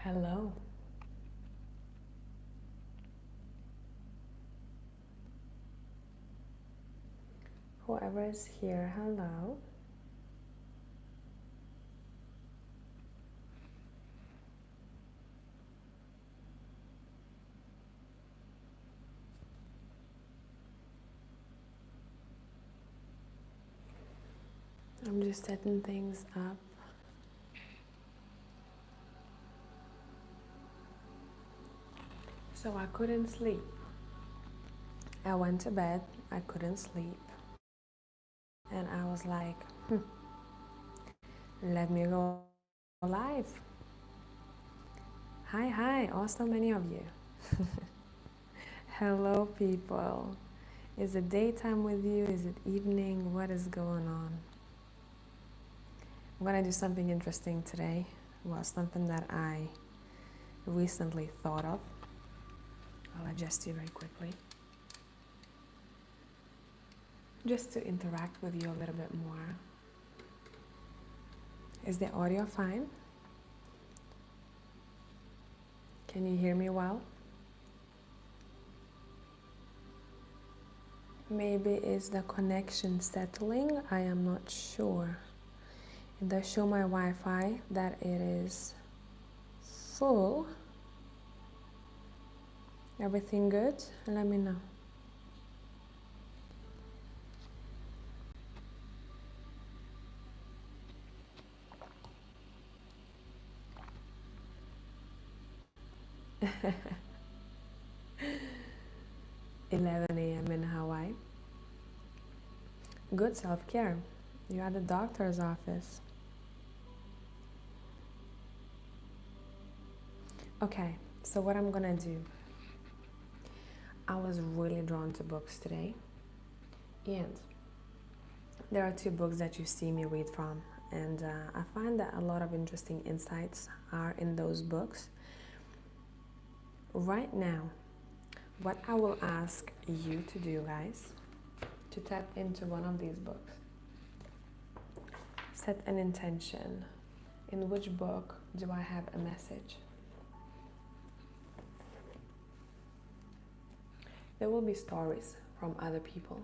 Hello. Whoever is here, hello. I'm just setting things up. So I couldn't sleep. I went to bed, I couldn't sleep. And I was like, let me go live. Hi, also many of you. Hello, people. Is it daytime with you? Is it evening? What is going on? I'm gonna do something interesting today. Well, something that I recently thought of. I'll adjust you very quickly. Just to interact with you a little bit more. Is the audio fine? Can you hear me well? Maybe is the connection settling? I am not sure. It does show my Wi-Fi that it is full. Everything good? Let me know. "11 a.m. in Hawaii. Good self-care. You're at the doctor's office. Okay, so what I'm gonna do. I was really drawn to books today. And there are two books that you see me read from. And I find that a lot of interesting insights are in those books. Right now, what I will ask you to do, guys, to tap into one of these books. Set an intention. In which book do I have a message? There will be stories from other people.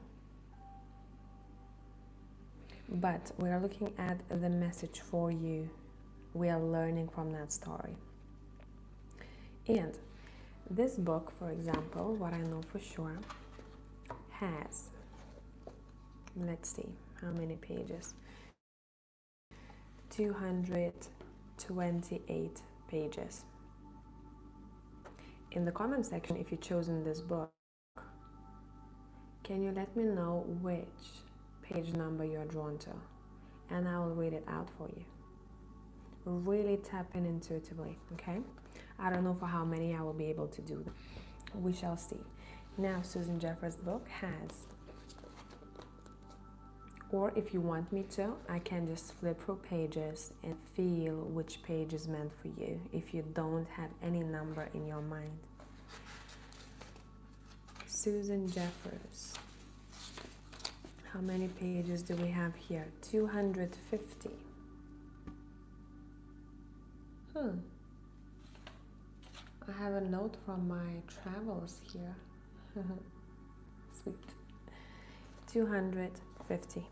But we are looking at the message for you. We are learning from that story. And this book, for example, what I know for sure, has, let's see, how many pages? 228 pages. In the comment section, if you've chosen this book, can you let me know which page number you're drawn to? And I will read it out for you. Really tap in intuitively, okay? I don't know for how many I will be able to do that. We shall see. Now, Susan Jeffers' book has, or if you want me to, I can just flip through pages and feel which page is meant for you if you don't have any number in your mind. Susan Jeffers. How many pages do we have here? 250. I have a note from my travels here. Sweet. 250.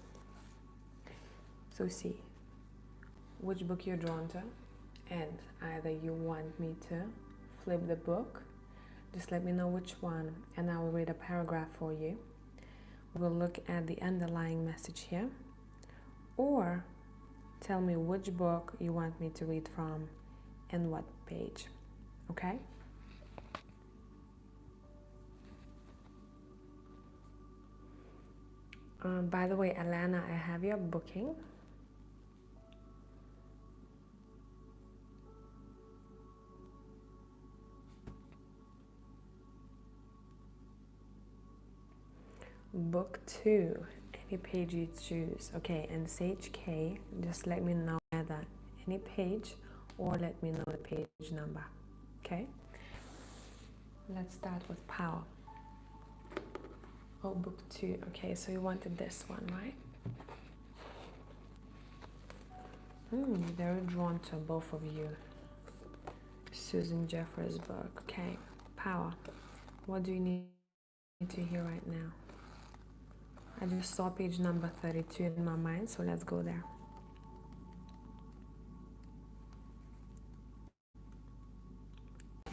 So see which book you're drawn to, and either you want me to flip the book, just let me know which one, and I will read a paragraph for you. We'll look at the underlying message here, or tell me which book you want me to read from and what page, okay? By the way, Alana, I have your booking. Book 2, any page you choose. Okay, and Sage K, just let me know either any page or let me know the page number. Okay, let's start with Power. Oh, book 2. Okay, so you wanted this one, right? Very drawn to both of you. Susan Jeffers' book. Okay, Power. What do you need to hear right now? I just saw page number 32 in my mind, so let's go there.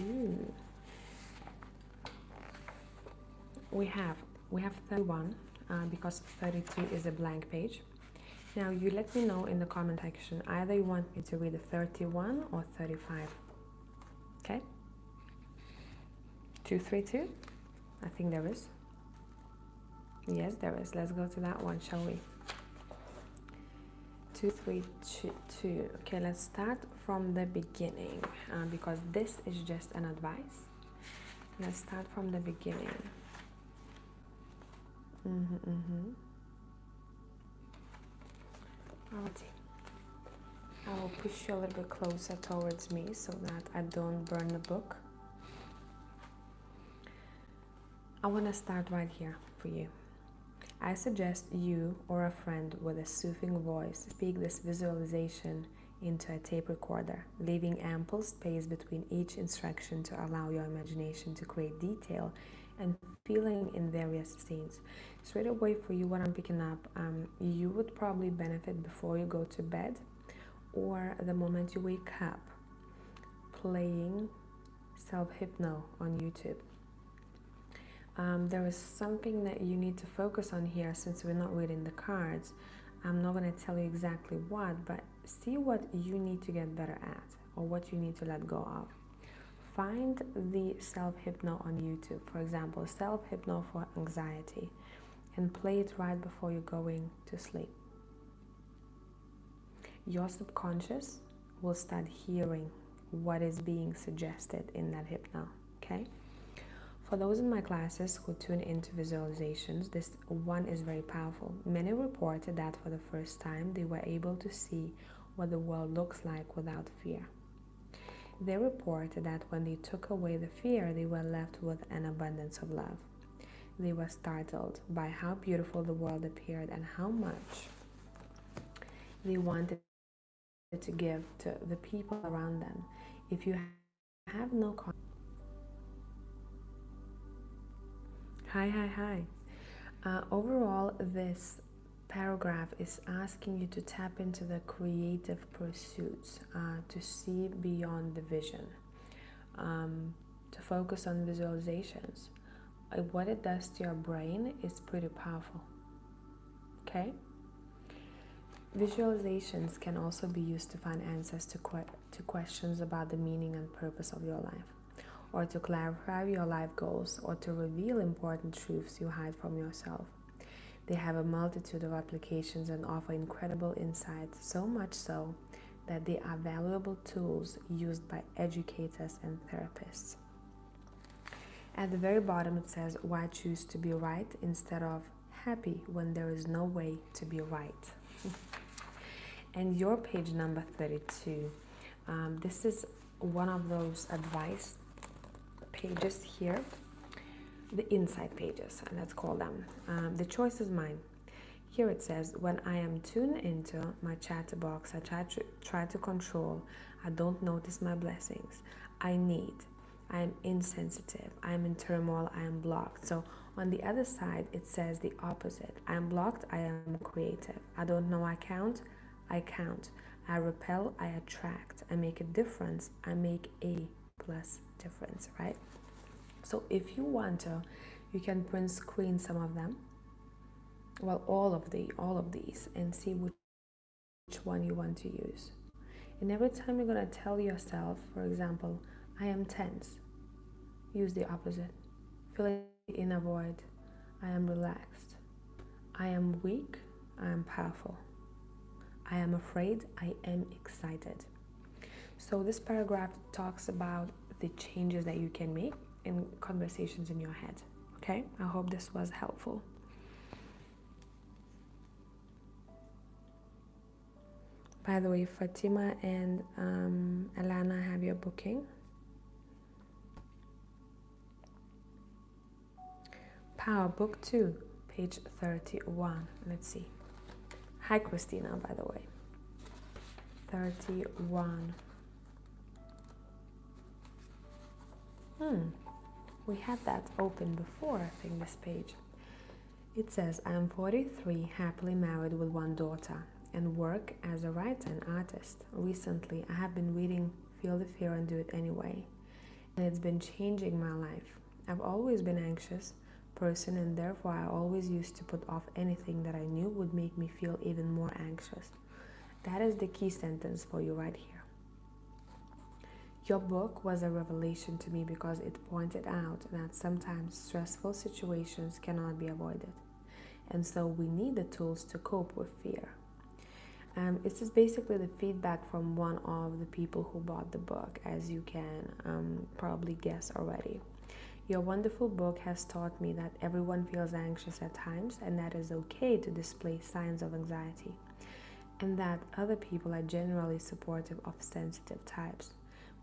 Ooh. We have 31 because 32 is a blank page. Now you let me know in the comment section either you want me to read the 31 or 35. Okay? 232? I think there is. Yes, there is. Let's go to that one, shall we? 232. Okay, let's start from the beginning because this is just an advice. Let's start from the beginning. Alrighty. I will push you a little bit closer towards me so that I don't burn the book. I want to start right here for you. I suggest you or a friend with a soothing voice speak this visualization into a tape recorder, leaving ample space between each instruction to allow your imagination to create detail and feeling in various scenes. Straight away for you, what I'm picking up, you would probably benefit before you go to bed or the moment you wake up, playing self-hypno on YouTube. There is something that you need to focus on here since we're not reading the cards. I'm not going to tell you exactly what, but see what you need to get better at or what you need to let go of. Find the self-hypno on YouTube, for example, self-hypno for anxiety, and play it right before you're going to sleep. Your subconscious will start hearing what is being suggested in that hypno, okay? For those in my classes who tune into visualizations, this one is very powerful. Many reported that for the first time they were able to see what the world looks like without fear. They reported that when they took away the fear, they were left with an abundance of love. They were startled by how beautiful the world appeared and how much they wanted to give to the people around them. If you have no confidence, Hi. Overall, this paragraph is asking you to tap into the creative pursuits, to see beyond the vision, to focus on visualizations. What it does to your brain is pretty powerful. Okay? Visualizations can also be used to find answers to questions about the meaning and purpose of your life, or to clarify your life goals, or to reveal important truths you hide from yourself. They have a multitude of applications and offer incredible insights, so much so that they are valuable tools used by educators and therapists. At the very bottom it says, why choose to be right instead of happy when there is no way to be right? And your page number 32, this is one of those advice pages here, the inside pages, let's call them. The choice is mine. Here it says, when I am tuned into my chatterbox, I try to control. I don't notice my blessings. I am insensitive. I am in turmoil. I am blocked. So on the other side, it says the opposite. I am blocked. I am creative. I don't know I count. I count. I repel. I attract. I make a difference. I make a plus difference, right? So if you want to, you can print screen some of them, well, all of these, and see which one you want to use. And every time you're going to tell yourself, for example, I am tense, use the opposite. Fill in a void. I am relaxed. I am weak. I am powerful. I am afraid. I am excited. So this paragraph talks about the changes that you can make in conversations in your head. Okay, I hope this was helpful. By the way, Fatima and Alana have your booking. Power Book 2, page 31. Let's see. Hi, Christina, by the way. 31. Hmm, we had that open before, I think, this page. It says, I am 43, happily married with one daughter, and work as a writer and artist. Recently, I have been reading Feel the Fear and Do It Anyway, and it's been changing my life. I've always been anxious person, and therefore I always used to put off anything that I knew would make me feel even more anxious. That is the key sentence for you right here. Your book was a revelation to me because it pointed out that sometimes stressful situations cannot be avoided. And so we need the tools to cope with fear. This is basically the feedback from one of the people who bought the book, as you can probably guess already. Your wonderful book has taught me that everyone feels anxious at times and that it's okay to display signs of anxiety, and that other people are generally supportive of sensitive types.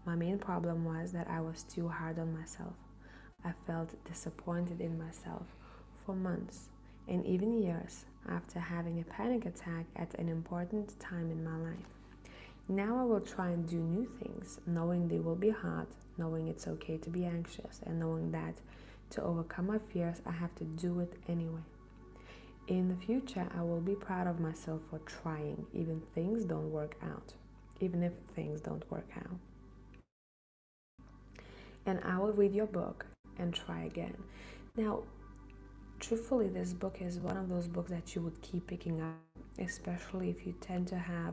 My main problem was that I was too hard on myself. I felt disappointed in myself for months and even years after having a panic attack at an important time in my life. Now I will try and do new things, knowing they will be hard, knowing it's okay to be anxious, and knowing that to overcome my fears, I have to do it anyway. In the future, I will be proud of myself for trying, even if things don't work out. And I will read your book and try again. Now, truthfully, this book is one of those books that you would keep picking up, especially if you tend to have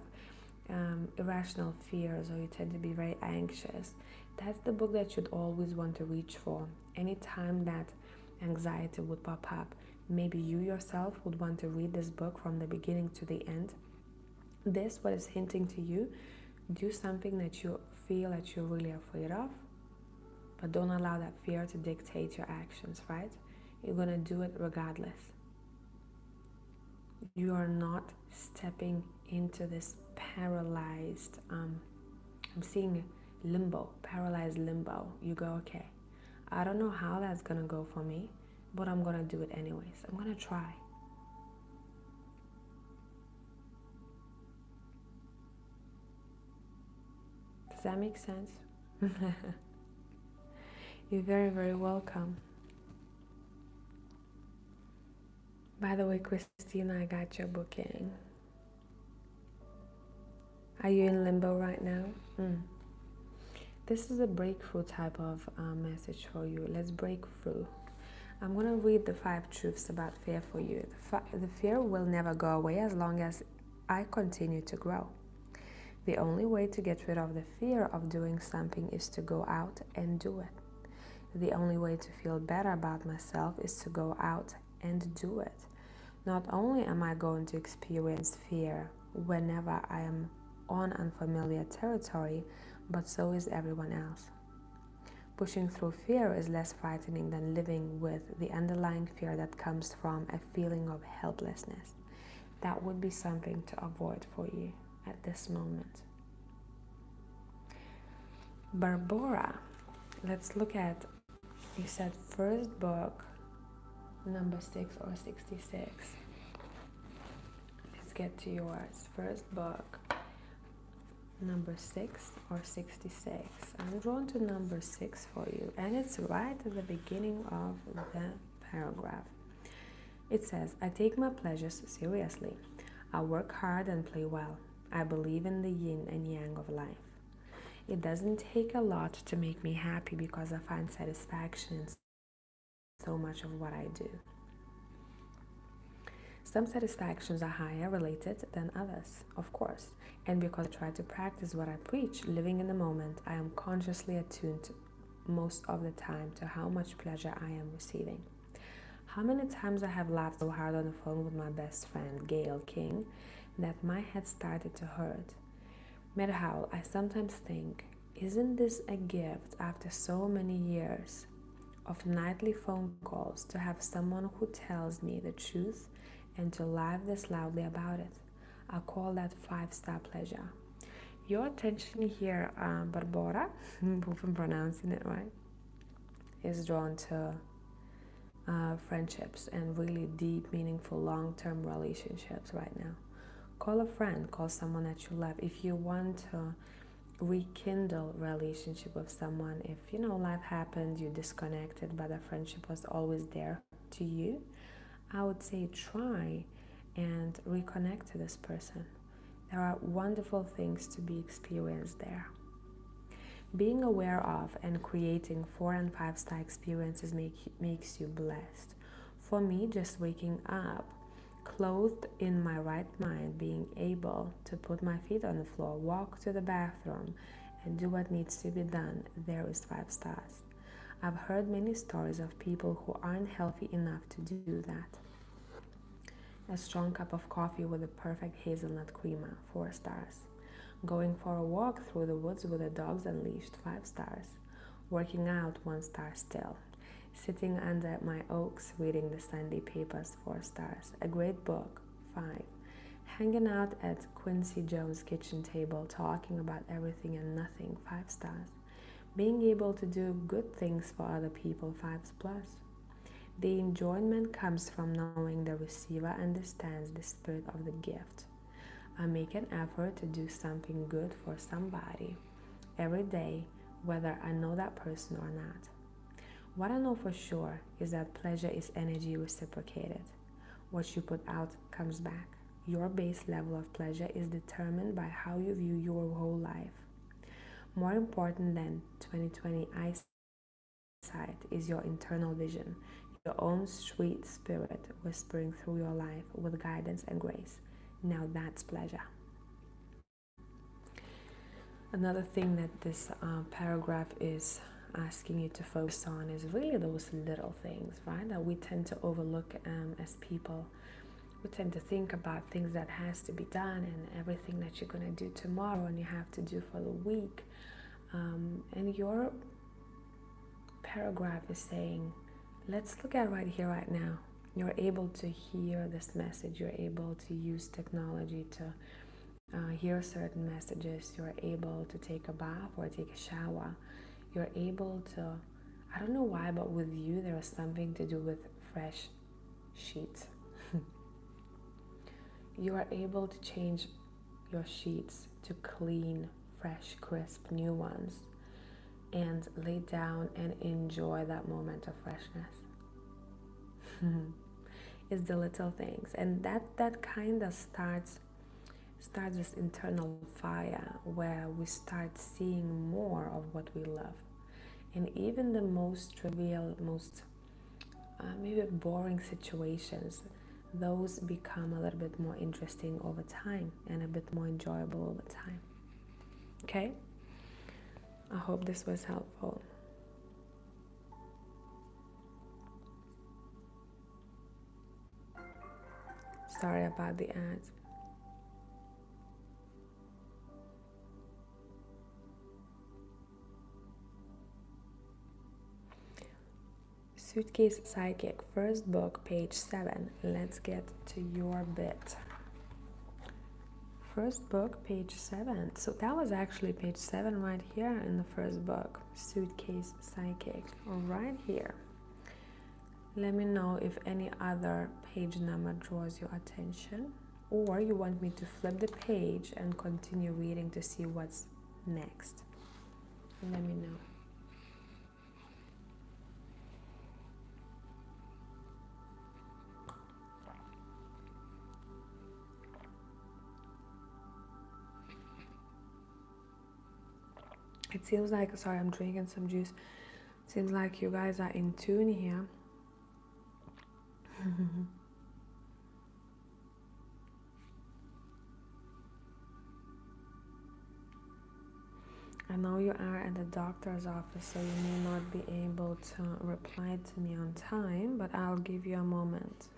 irrational fears or you tend to be very anxious. That's the book that you'd always want to reach for. Anytime that anxiety would pop up, maybe you yourself would want to read this book from the beginning to the end. This, what is hinting to you, do something that you feel that you're really afraid of, but don't allow that fear to dictate your actions, right? You're going to do it regardless. You are not stepping into this paralyzed, I'm seeing limbo, paralyzed limbo. You go, okay, I don't know how that's going to go for me, but I'm going to do it anyways. I'm going to try. Does that make sense? You're very, very welcome. By the way, Christina, I got your booking. Are you in limbo right now? This is a breakthrough type of message for you. Let's break through. I'm going to read the 5 truths about fear for you. The fear will never go away as long as I continue to grow. The only way to get rid of the fear of doing something is to go out and do it. The only way to feel better about myself is to go out and do it. Not only am I going to experience fear whenever I am on unfamiliar territory, but so is everyone else. Pushing through fear is less frightening than living with the underlying fear that comes from a feeling of helplessness. That would be something to avoid for you at this moment. Barbara, let's look at, you said first book, number 6 or 66. Let's get to yours. First book, number 6 or 66. I'm drawn to number 6 for you, and it's right at the beginning of the paragraph. It says, I take my pleasures seriously. I work hard and play well. I believe in the yin and yang of life. It doesn't take a lot to make me happy because I find satisfaction in so much of what I do. Some satisfactions are higher related than others, of course, and because I try to practice what I preach, living in the moment, I am consciously attuned most of the time to how much pleasure I am receiving. How many times I have laughed so hard on the phone with my best friend, Gail King, that my head started to hurt. Medhowl, I sometimes think, isn't this a gift after so many years of nightly phone calls to have someone who tells me the truth and to laugh this loudly about it? I call that 5-star pleasure. Your attention here, Barbara, if I'm pronouncing it right, is drawn to friendships and really deep, meaningful, long-term relationships right now. Call a friend, call someone that you love. If you want to rekindle relationship with someone, if life happened, you disconnected, but the friendship was always there to you, I would say try and reconnect to this person. There are wonderful things to be experienced there. Being aware of and creating 4 and 5 star experiences makes you blessed. For me, just waking up, clothed in my right mind, being able to put my feet on the floor, walk to the bathroom, and do what needs to be done, there is 5 stars. I've heard many stories of people who aren't healthy enough to do that. A strong cup of coffee with a perfect hazelnut creamer, 4 stars. Going for a walk through the woods with the dogs unleashed, 5 stars. Working out, 1 star still. Sitting under my oaks reading the Sunday papers, 4 stars. A great book, 5. Hanging out at Quincy Jones' kitchen table talking about everything and nothing, 5 stars. Being able to do good things for other people, 5 plus. The enjoyment comes from knowing the receiver understands the spirit of the gift. I make an effort to do something good for somebody every day, whether I know that person or not. What I know for sure is that pleasure is energy reciprocated. What you put out comes back. Your base level of pleasure is determined by how you view your whole life. More important than 20/20 eyesight is your internal vision, your own sweet spirit whispering through your life with guidance and grace. Now that's pleasure. Another thing that this paragraph is asking you to focus on is really those little things, right? That we tend to overlook as people. We tend to think about things that has to be done and everything that you're going to do tomorrow and you have to do for the week. And your paragraph is saying, let's look at right here, right now. You're able to hear this message. You're able to use technology to hear certain messages. You're able to take a bath or take a shower. You're able to, I don't know why, but with you there is something to do with fresh sheets. You are able to change your sheets to clean, fresh, crisp, new ones and lay down and enjoy that moment of freshness. It's the little things, and that kind of starts this internal fire where we start seeing more of what we love. And even the most trivial, most maybe boring situations, those become a little bit more interesting over time and a bit more enjoyable over time. Okay? I hope this was helpful. Sorry about the ads. Suitcase Psychic, first book, page 7. Let's get to your bit. First book, page 7. So that was actually page 7 right here in the first book, Suitcase Psychic, right here. Let me know if any other page number draws your attention, or you want me to flip the page and continue reading to see what's next. Let me know. It seems like, sorry, I'm drinking some juice. It seems like you guys are in tune here. I know you are at the doctor's office, so you may not be able to reply to me on time, but I'll give you a moment.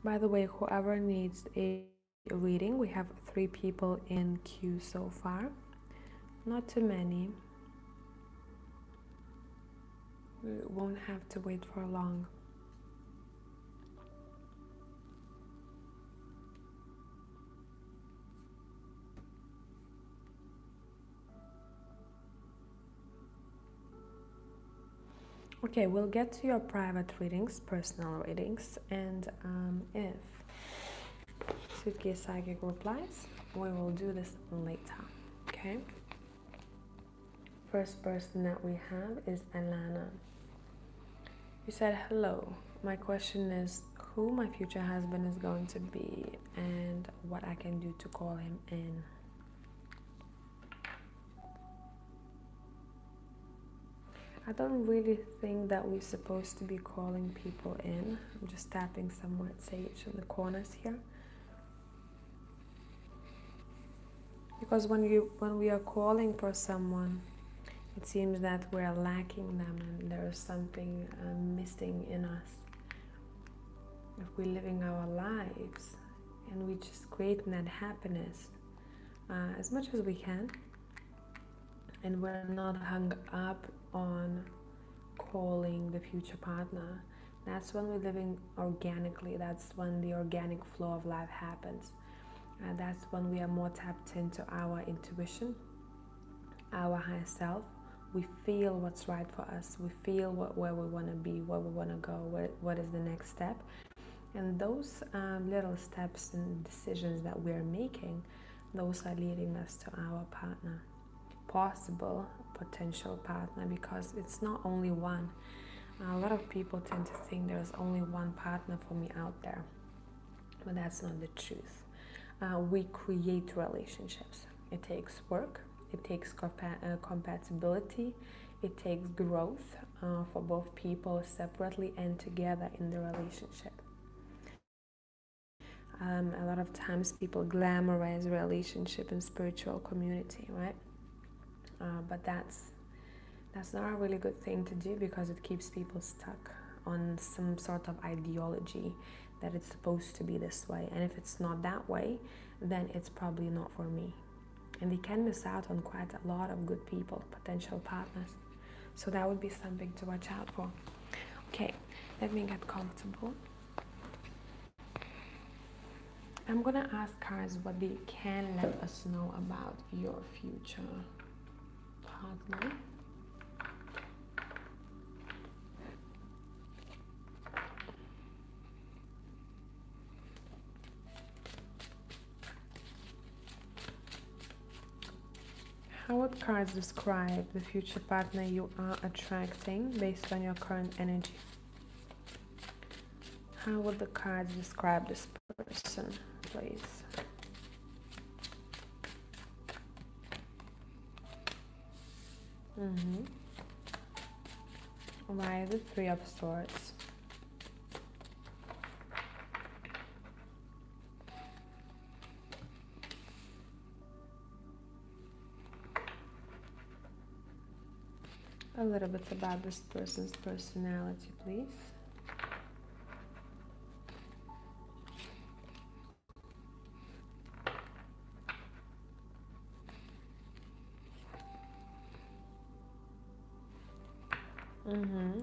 By the way, whoever needs a reading, we have 3 people in queue so far. Not too many. We won't have to wait for long. Okay, we'll get to your private readings, personal readings, and if Suitcase Psychic replies, we will do this later, okay? First person that we have is Alana. You said, hello. My question is who my future husband is going to be and what I can do to call him in. I don't really think that we're supposed to be calling people in. I'm just tapping some white sage in the corners here. Because when we are calling for someone, it seems that we're lacking them and there is something missing in us. If we're living our lives and we just creating that happiness as much as we can, and we're not hung up on calling the future partner, that's when we're living organically. That's when the organic flow of life happens. That's when we are more tapped into our intuition, our higher self. We feel what's right for us. We feel where we want to be, where we want to go, what is the next step. And those little steps and decisions that we're making, those are leading us to our partner, possible potential partner, because it's not only one. A lot of people tend to think there's only one partner for me out there, but that's not the truth. We create relationships. It takes work, it takes compatibility, it takes growth for both people separately and together in the relationship. A lot of times people glamorize relationship and spiritual community, right? But that's not a really good thing to do, because it keeps people stuck on some sort of ideology that it's supposed to be this way. And if it's not that way, then it's probably not for me. And they can miss out on quite a lot of good people, potential partners. So that would be something to watch out for. Okay, let me get comfortable. I'm gonna ask cards what they can let us know about your future partner. How would cards describe the future partner you are attracting based on your current energy? How would the cards describe this person, please? Why the Three of Swords? A little bit about this person's personality, please.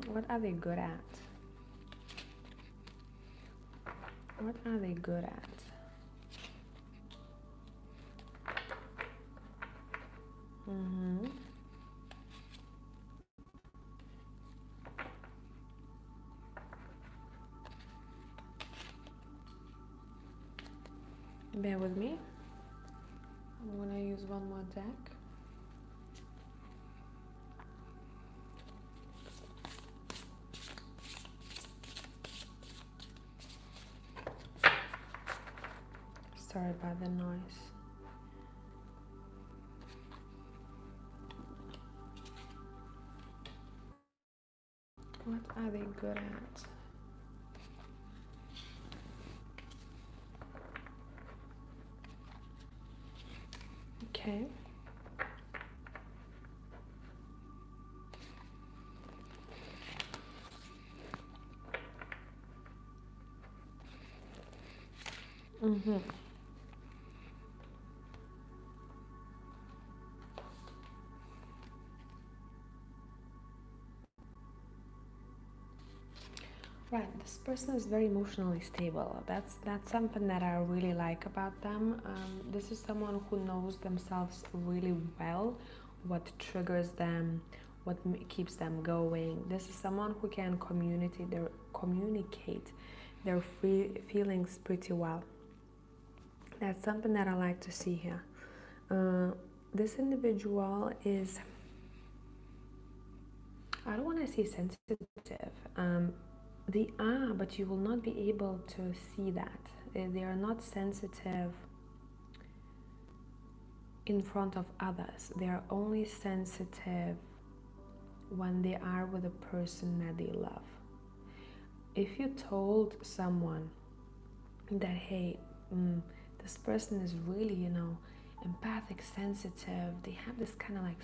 What are they good at? What are they good at? Bear with me. I'm gonna use one more deck. Sorry about the noise. What are they good at? Okay. Right, this person is very emotionally stable. That's something that I really like about them. This is someone who knows themselves really well, what triggers them, keeps them going. This is someone who can communicate their feelings pretty well. That's something that I like to see here. This individual is, I don't want to say sensitive. They are, but you will not be able to see that. They are not sensitive in front of others. They are only sensitive when they are with a person that they love. If you told someone that, hey, this person is really, empathic, sensitive, they have this kind of like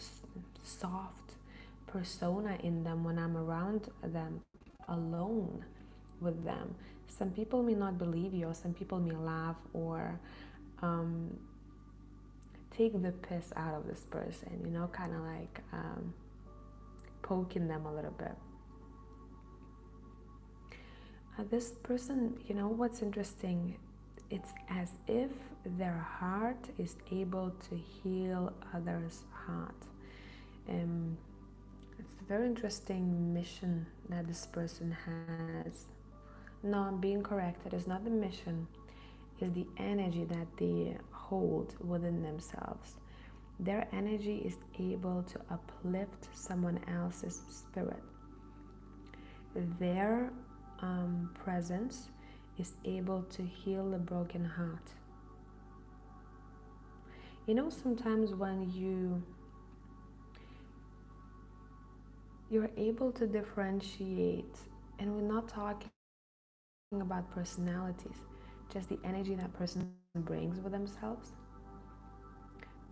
soft persona in them when I'm around them, alone with them. Some people may not believe you, or some people may laugh or take the piss out of this person, kind of like poking them a little bit. This person, what's interesting, it's as if their heart is able to heal others' heart. It's a very interesting mission that this person has. No, I'm being correct. It is not the mission. It's the energy that they hold within themselves. Their energy is able to uplift someone else's spirit. Their presence is able to heal a broken heart. Sometimes when you're able to differentiate, and we're not talking about personalities, just the energy that person brings with themselves.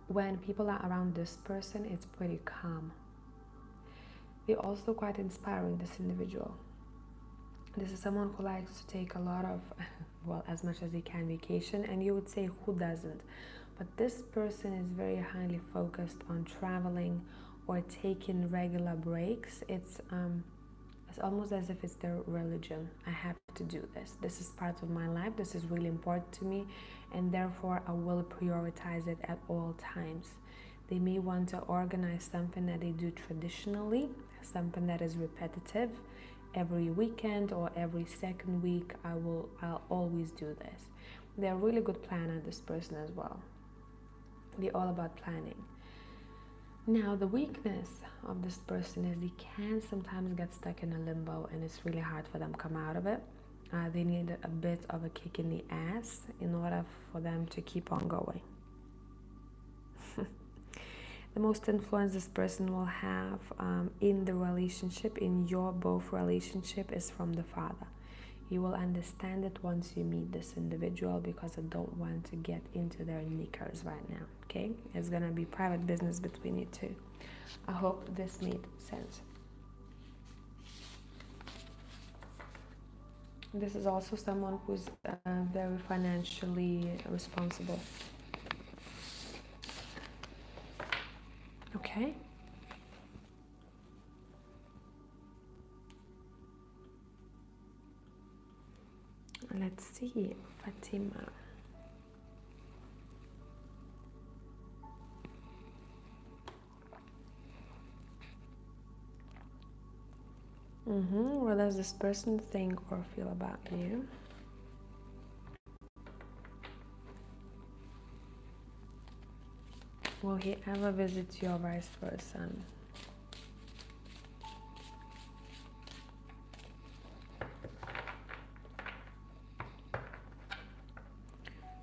When people are around this person, it's pretty calm. They're also quite inspiring, this individual. This is someone who likes to take a lot of, well, as much as he can, vacation, and you would say, who doesn't? But this person is very highly focused on traveling or taking regular breaks. It's almost as if it's their religion. I have to do this. This is part of my life. This is really important to me, and therefore I will prioritize it at all times. They may want to organize something that they do traditionally, something that is repetitive. Every weekend or every second week, I'll always do this. They're a really good planner, this person as well. They're all about planning. Now, the weakness of this person is they can sometimes get stuck in a limbo, and it's really hard for them to come out of it. They need a bit of a kick in the ass in order for them to keep on going. The most influence this person will have in the relationship, in your both relationship, is from the father. You will understand it once you meet this individual, because I don't want to get into their knickers right now, okay? It's gonna be private business between you two. I hope this made sense. This is also someone who's very financially responsible. Okay. Let's see, Fatima. What does this person think or feel about you? Will he ever visit you or vice versa?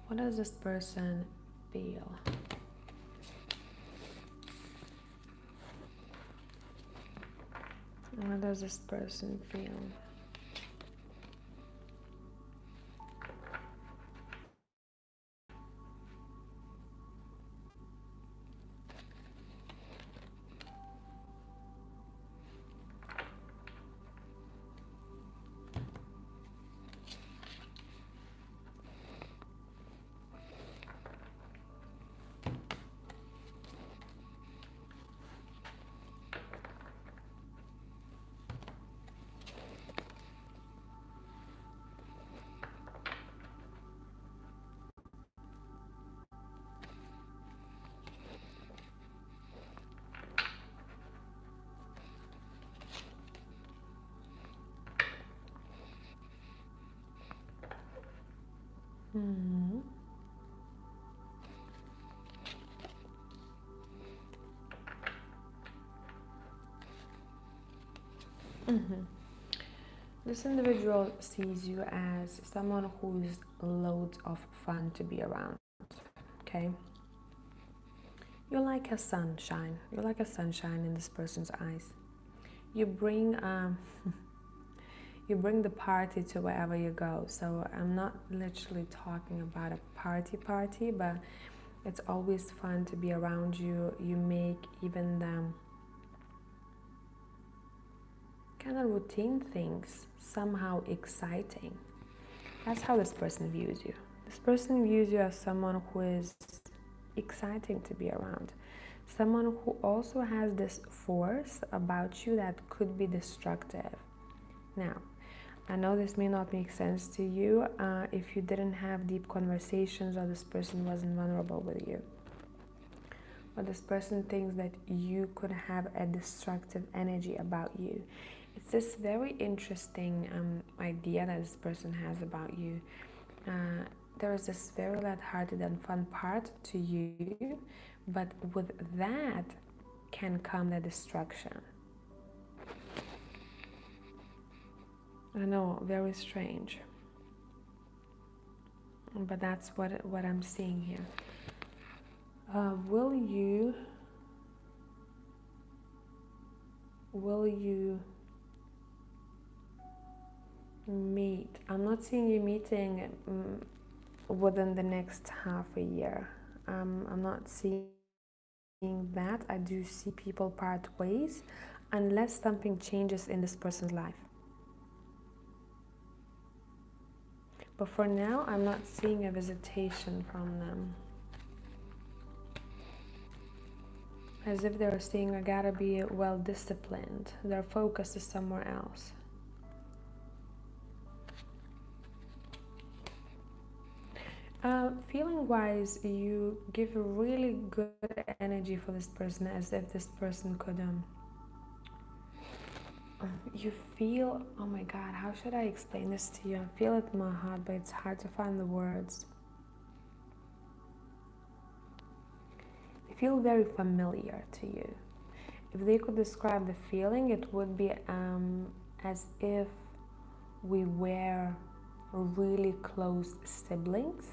What does this person feel? What does this person feel? Hmm. Mm-hmm. This individual sees you as someone who's loads of fun to be around. Okay? You're like a sunshine. You're like a sunshine in this person's eyes. You bring you bring the party to wherever you go. So I'm not literally talking about a party, but it's always fun to be around you. You make even the kind of routine things somehow exciting. That's how this person views you. This person views you as someone who is exciting to be around. Someone who also has this force about you that could be destructive. Now, I know this may not make sense to you if you didn't have deep conversations or this person wasn't vulnerable with you. But this person thinks that you could have a destructive energy about you. It's this very interesting idea that this person has about you. There is this very light-hearted and fun part to you, but with that can come the destruction. I know, very strange. But that's what I'm seeing here. Will you meet? I'm not seeing you meeting within the next half a year. I'm not seeing that. I do see people part ways unless something changes in this person's life. But for now, I'm not seeing a visitation from them. As if they're saying, I gotta be well disciplined. Their focus is somewhere else. Feeling wise, you give really good energy for this person, as if this person could you feel, oh my god, how should I explain this to you? I feel it in my heart, but it's hard to find the words. They feel very familiar to you. If they could describe the feeling, it would be as if we were really close siblings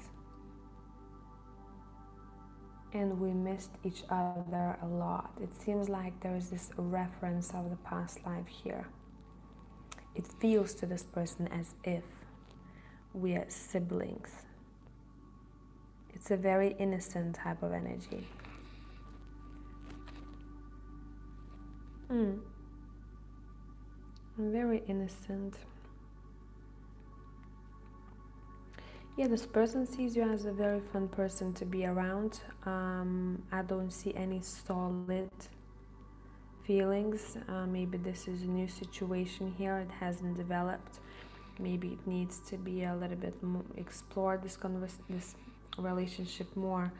and we missed each other a lot. It seems like there is this reference of the past life here. It feels to this person as if we are siblings. It's a very innocent type of energy. Very innocent. Yeah, this person sees you as a very fun person to be around. I don't see any solid feelings. Maybe this is a new situation here. It hasn't developed. Maybe it needs to be a little bit more explored, this relationship more.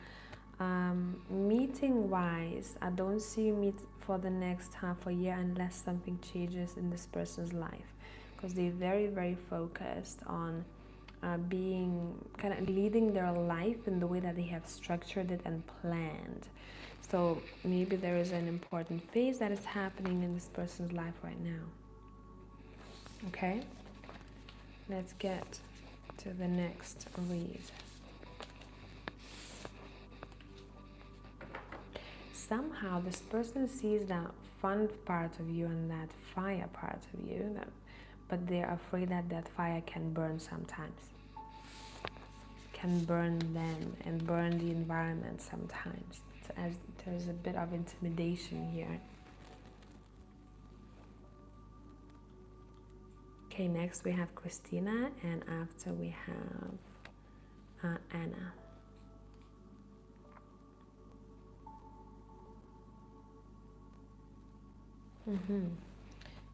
Meeting wise, I don't see you meet for the next half a year unless something changes in this person's life, because they're very, very focused on being kind of leading their life in the way that they have structured it and planned. So maybe there is an important phase that is happening in this person's life right now. Okay, let's get to the next read. Somehow this person sees that fun part of you and that fire part of you, but they're afraid that that fire can burn sometimes. Can burn them and burn the environment sometimes. As there's a bit of intimidation here. Okay, next we have Christina, and after we have Anna.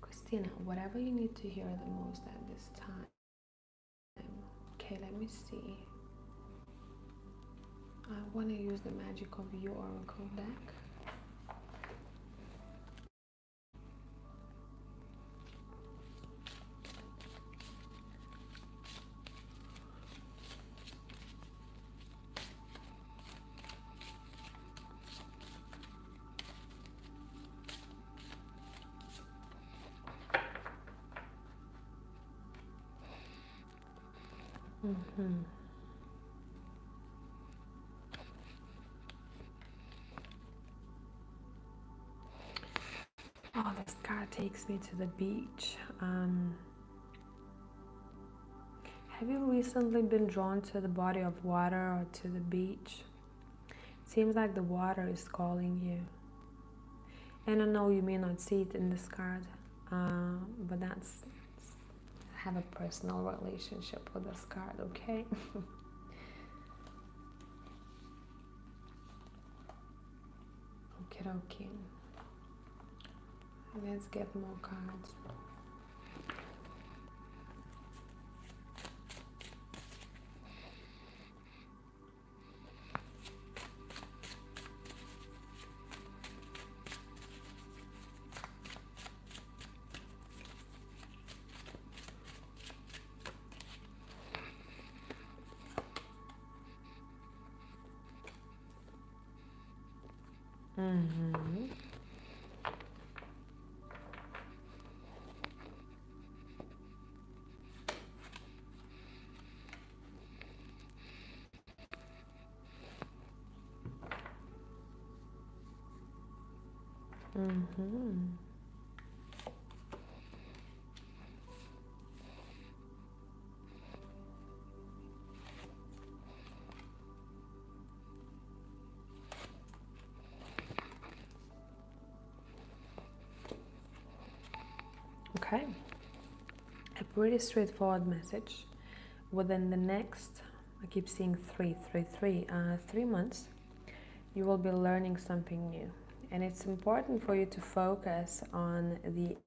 Christina, whatever you need to hear the most at this time. Okay, let me see. I want to use the magic of your oracle deck. Mm-hmm. Oh, this card takes me to the beach. Have you recently been drawn to the body of water or to the beach? It seems like the water is calling you. And I know you may not see it in this card, but that's have a personal relationship with this card, okay? Okay, okay. Let's get more cards. Mm-hmm. Mm-hmm. Okay. A pretty straightforward message. Within the next, I keep seeing 3 months, you will be learning something new. And it's important for you to focus on the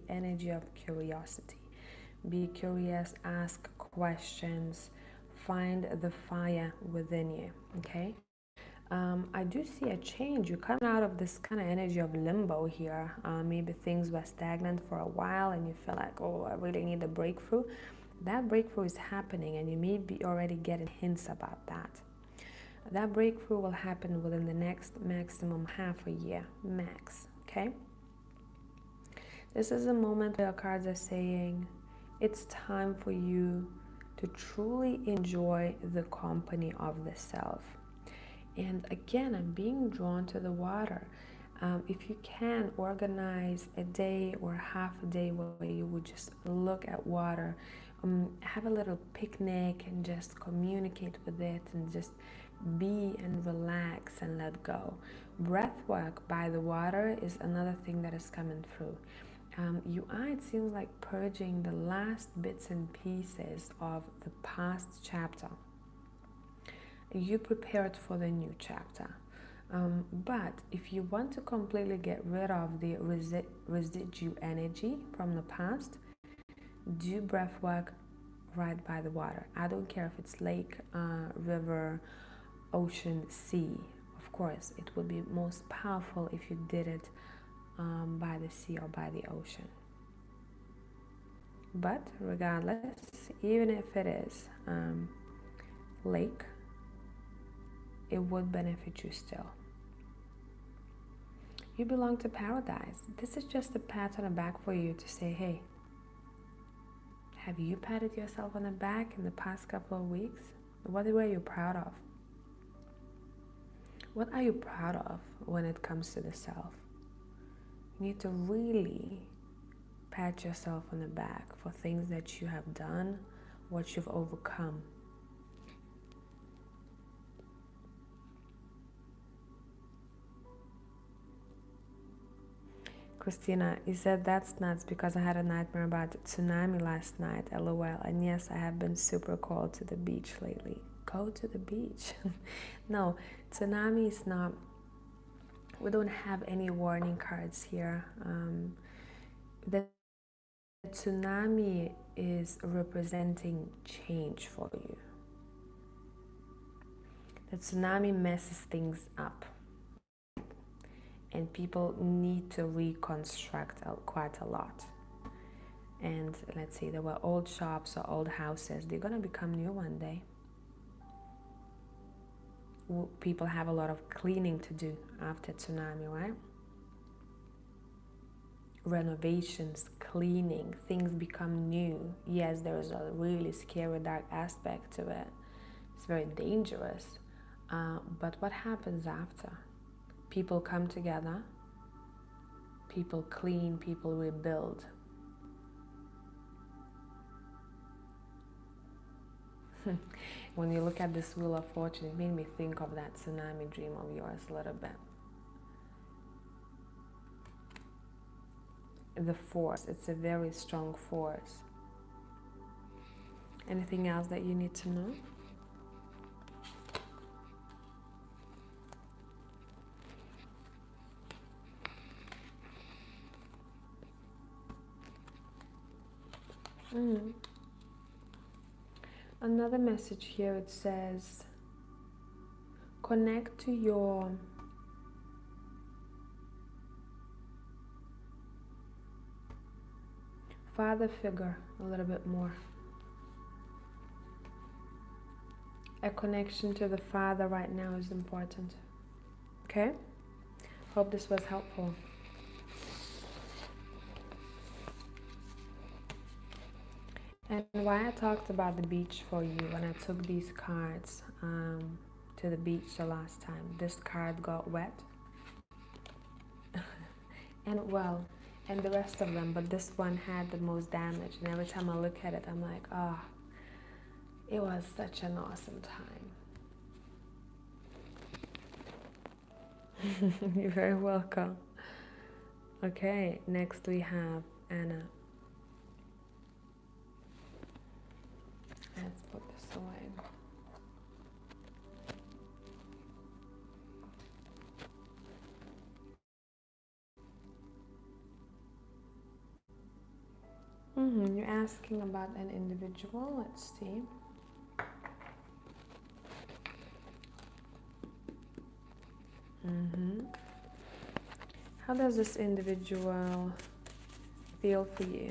energy of curiosity. Be curious, ask questions, find the fire within you, okay? I do see a change. You're coming out of this kind of energy of limbo here. Maybe things were stagnant for a while and you feel like, oh, I really need a breakthrough. That breakthrough is happening and you may be already getting hints about that. That breakthrough will happen within the next maximum half a year, max, okay? This is a moment where cards are saying it's time for you to truly enjoy the company of the self. And again, I'm being drawn to the water. If you can organize a day or half a day where you would just look at water, have a little picnic and just communicate with it and just be and relax and let go. Breath work by the water is another thing that is coming through. You are, it seems like, purging the last bits and pieces of the past chapter. You prepared for the new chapter. But if you want to completely get rid of the residue energy from the past, do breath work right by the water. I don't care if it's lake, river, ocean, sea. Of course, it would be most powerful if you did it by the sea or by the ocean. But regardless, even if it is lake, it would benefit you still. You belong to paradise. This is just a pat on the back for you to say, hey, have you patted yourself on the back in the past couple of weeks? What were you proud of? What are you proud of when it comes to the self? You need to really pat yourself on the back for things that you have done, what you've overcome. Christina, you said that's nuts because I had a nightmare about the tsunami last night, lol. And yes, I have been super cold to the beach lately. Go to the beach. No, tsunami is not, we don't have any warning cards here. The tsunami is representing change for you. The tsunami messes things up. And people need to reconstruct quite a lot. And let's say there were old shops or old houses, they're going to become new one day. People have a lot of cleaning to do after tsunami, right? renovations, cleaning, things become new. Yes, there's a really scary, dark aspect to it. It's very dangerous. But what happens after? People come together, people clean, people rebuild. When you look at this Wheel of Fortune, it made me think of that tsunami dream of yours a little bit. The force, it's a very strong force. Anything else that you need to know? Another message here, it says connect to your father figure a little bit more. A connection to the father right now is important. Okay? Hope this was helpful. And why I talked about the beach for you when I took these cards to the beach the last time, this card got wet. And the rest of them, but this one had the most damage. And every time I look at it, I'm like, oh, it was such an awesome time. You're very welcome. Okay, next we have Anna. Let's put this away. You're asking about an individual. Let's see. How does this individual feel for you?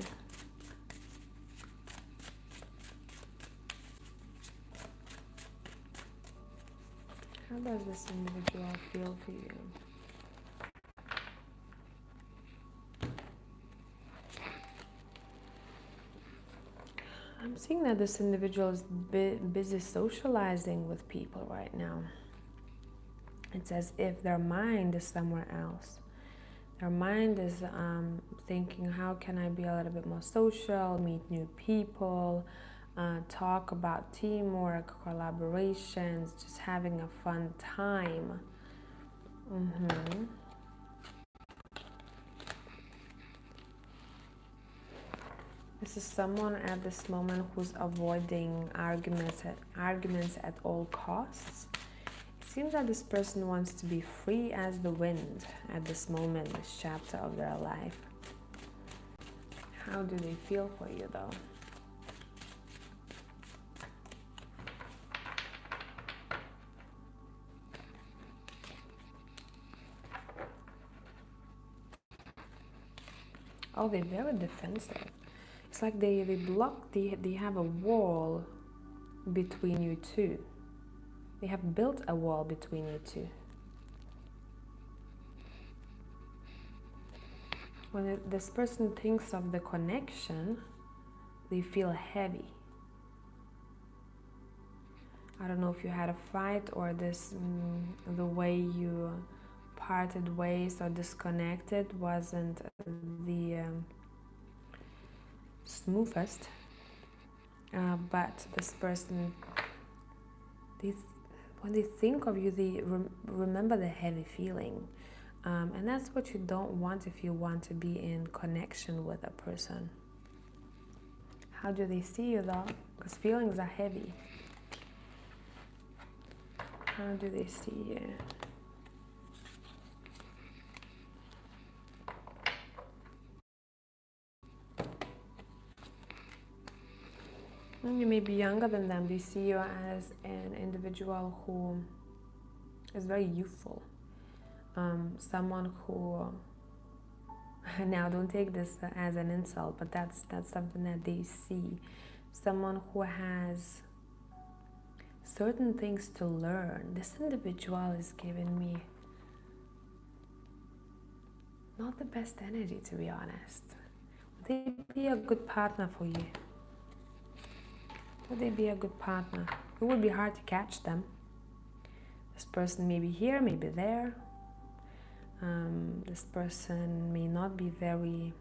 How does this individual feel for you? I'm seeing that this individual is busy socializing with people right now. It's as if their mind is somewhere else. Their mind is thinking, how can I be a little bit more social, meet new people, talk about teamwork, collaborations, just having a fun time. This is someone at this moment who's avoiding arguments at all costs. It seems that this person wants to be free as the wind at this moment, this chapter of their life. How do they feel for you though? Oh, they're very defensive. It's like they have a wall between you two. They have built a wall between you two. When this person thinks of the connection, they feel heavy. I don't know if you had a fight or the way you parted ways or disconnected wasn't the smoothest, but this person, when they think of you, they remember the heavy feeling, and that's what you don't want if you want to be in connection with a person. How do they see you though? Because feelings are heavy. How do they see you? You may be younger than them. They see you as an individual who is very youthful. Someone who, now don't take this as an insult, but that's something that they see. Someone who has certain things to learn. This individual is giving me not the best energy, to be honest. Would they be a good partner for you? Would they be a good partner? It would be hard to catch them. This person may be here, maybe there. This person may not be very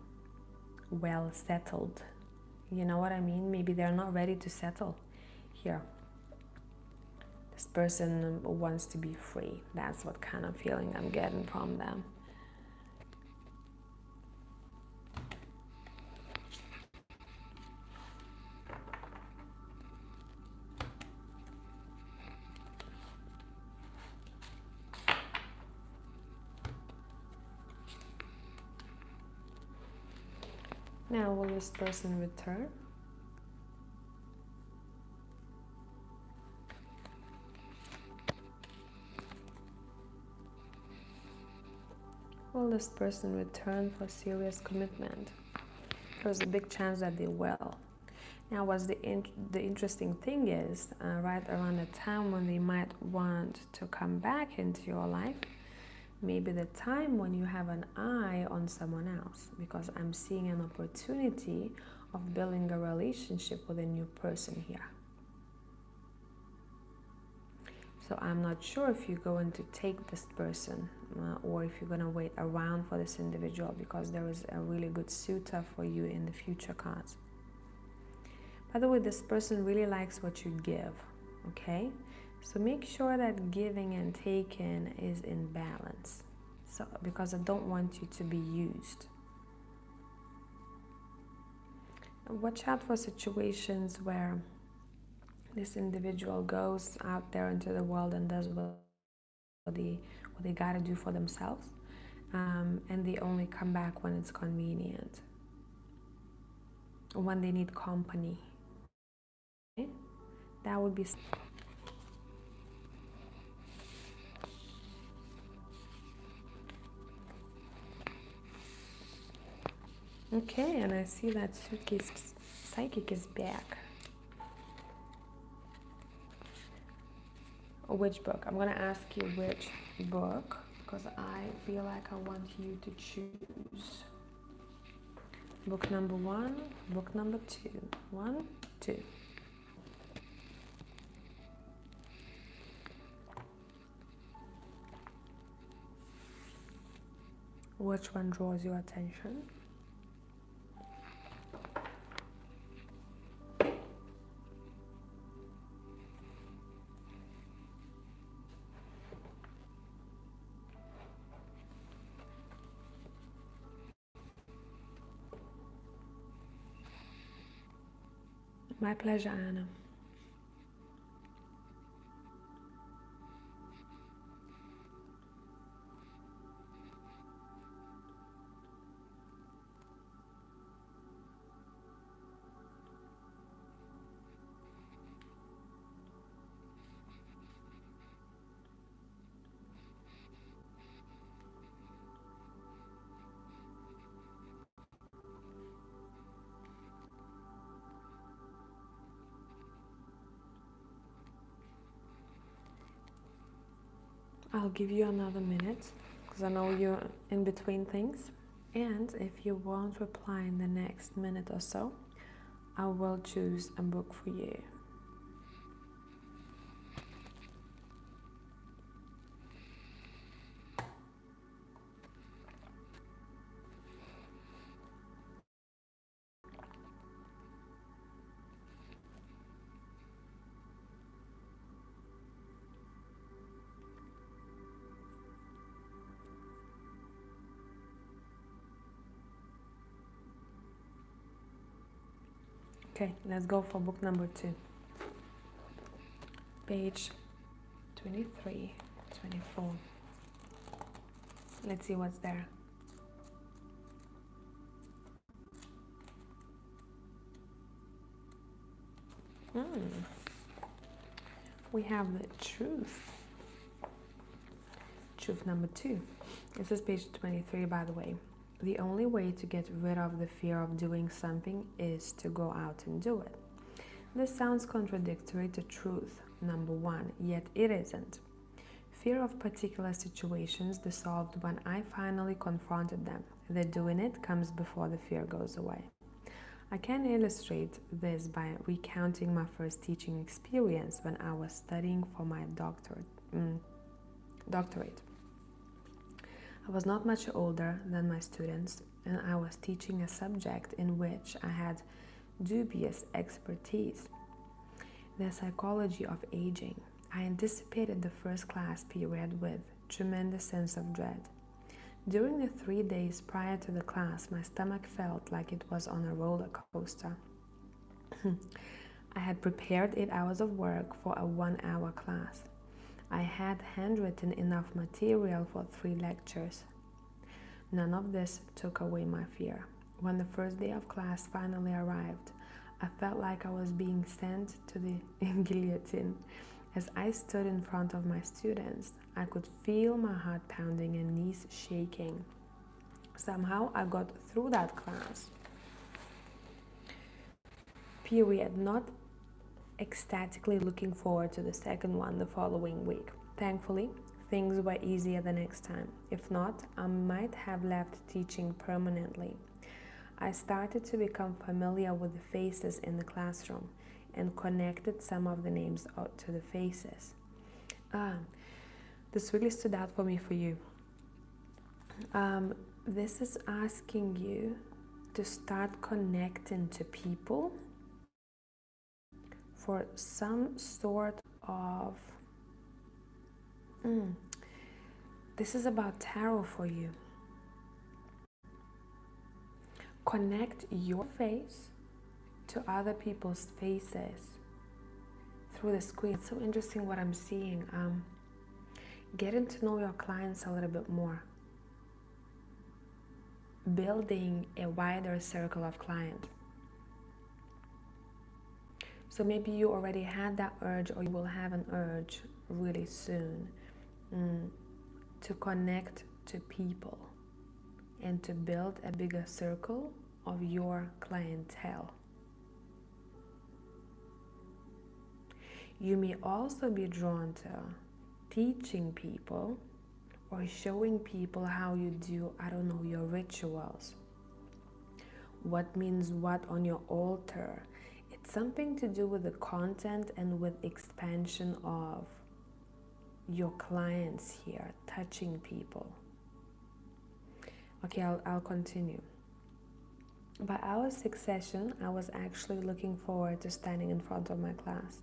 well settled. You know what I mean? Maybe they're not ready to settle here. This person wants to be free. That's what kind of feeling I'm getting from them. Now, will this person return? Will this person return for serious commitment? There's a big chance that they will. Now, what's the interesting thing is, right around the time when they might want to come back into your life, maybe the time when you have an eye on someone else, because I'm seeing an opportunity of building a relationship with a new person here. So I'm not sure if you're going to take this person or if you're going to wait around for this individual, because there is a really good suitor for you in the future cards. By the way, this person really likes what you give, okay? So make sure that giving and taking is in balance. So, because I don't want you to be used. Watch out for situations where this individual goes out there into the world and does what they gotta do for themselves, and they only come back when it's convenient, when they need company. Okay? That would be. Okay, and I see that Suki's psychic is back. Which book? I'm gonna ask you which book, because I feel like I want you to choose. Book number 1, book number 2. 1, 2. Which one draws your attention? My pleasure, Anna. I'll give you another minute, because I know you're in between things. And if you won't reply in the next minute or so, I will choose a book for you. Okay, let's go for book number 2. Page 23, 24. Let's see what's there. We have the truth. Truth number 2. This is page 23, by the way. The only way to get rid of the fear of doing something is to go out and do it. This sounds contradictory to truth number 1, yet it isn't. Fear of particular situations dissolved when I finally confronted them. The doing it comes before the fear goes away. I can illustrate this by recounting my first teaching experience when I was studying for my doctorate. I was not much older than my students, and I was teaching a subject in which I had dubious expertise: the psychology of aging. I anticipated the first class period with tremendous sense of dread. During the 3 days prior to the class, my stomach felt like it was on a roller coaster. I had prepared 8 hours of work for a 1-hour class. I had handwritten enough material for 3 lectures. None of this took away my fear. When the first day of class finally arrived, I felt like I was being sent to the guillotine. As I stood in front of my students, I could feel my heart pounding and knees shaking. Somehow I got through that class period, not ecstatically looking forward to the second one the following week. Thankfully, things were easier the next time. If not, I might have left teaching permanently. I started to become familiar with the faces in the classroom and connected some of the names to the faces. This really stood out for me for you. This is asking you to start connecting to people for some sort of... This is about tarot for you. Connect your face to other people's faces through the screen. It's so interesting what I'm seeing. Getting to know your clients a little bit more. Building a wider circle of clients. So maybe you already had that urge, or you will have an urge really soon to connect to people and to build a bigger circle of your clientele. You may also be drawn to teaching people or showing people how you do, your rituals. What means what on your altar. It's something to do with the content and with expansion of your clients here, touching people. Okay, I'll continue. By our 6th session, I was actually looking forward to standing in front of my class.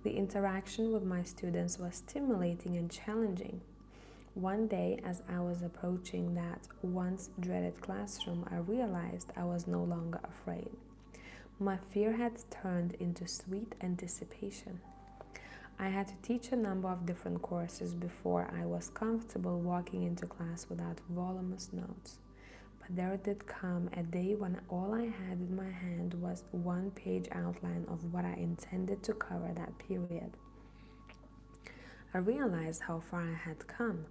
The interaction with my students was stimulating and challenging. One day, as I was approaching that once dreaded classroom, I realized I was no longer afraid. My fear had turned into sweet anticipation. I had to teach a number of different courses before I was comfortable walking into class without voluminous notes. But there did come a day when all I had in my hand was 1-page outline of what I intended to cover that period. I realized how far I had come.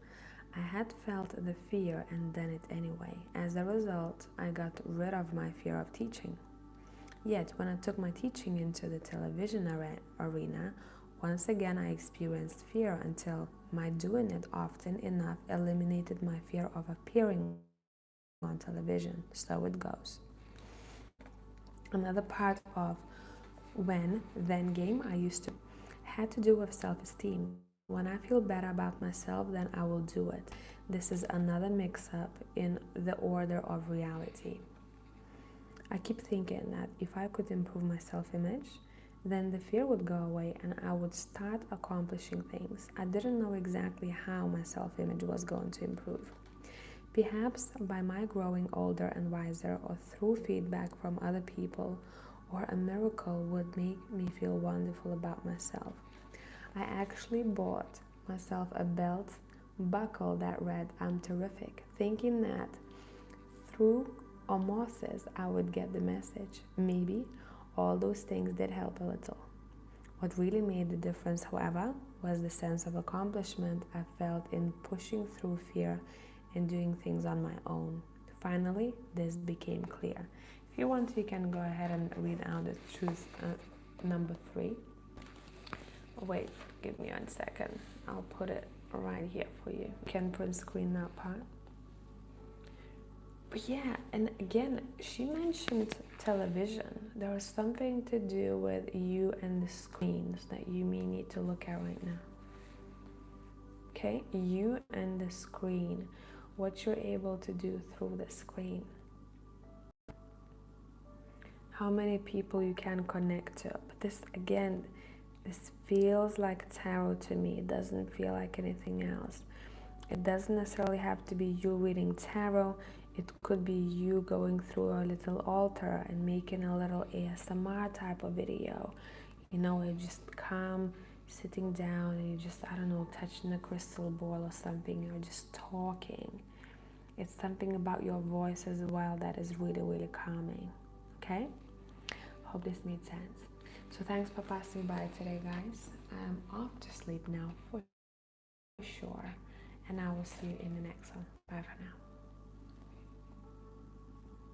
I had felt the fear and done it anyway. As a result, I got rid of my fear of teaching. Yet, when I took my teaching into the television arena, once again I experienced fear until my doing it often enough eliminated my fear of appearing on television. So it goes. Another part of when then game I used to had to do with self-esteem. When I feel better about myself, then I will do it. This is another mix-up in the order of reality. I keep thinking that if I could improve my self-image, then the fear would go away and I would start accomplishing things. I didn't know exactly how my self-image was going to improve. Perhaps by my growing older and wiser, or through feedback from other people, or a miracle would make me feel wonderful about myself. I actually bought myself a belt buckle that read, "I'm terrific," thinking that through osmosis I would get the message. Maybe all those things did help a little. What really made the difference, however, was the sense of accomplishment I felt in pushing through fear and doing things on my own. Finally, this became clear. If you want to, you can go ahead and read out the truth number 3. Wait, give me 1 second. I'll put it right here for you. You can print screen that part. But yeah, and again, she mentioned television. There was something to do with you and the screens that you may need to look at right now. Okay, you and the screen, what you're able to do through the screen. How many people you can connect to. But this, again, this feels like tarot to me. It doesn't feel like anything else. It doesn't necessarily have to be you reading tarot. It could be you going through a little altar and making a little ASMR type of video. You know, you just calm, sitting down, and you just, I don't know, touching a crystal ball or something, or just talking. It's something about your voice as well that is really, really calming. Okay? Hope this made sense. So thanks for passing by today, guys. I'm off to sleep now for sure. And I will see you in the next one. Bye for now.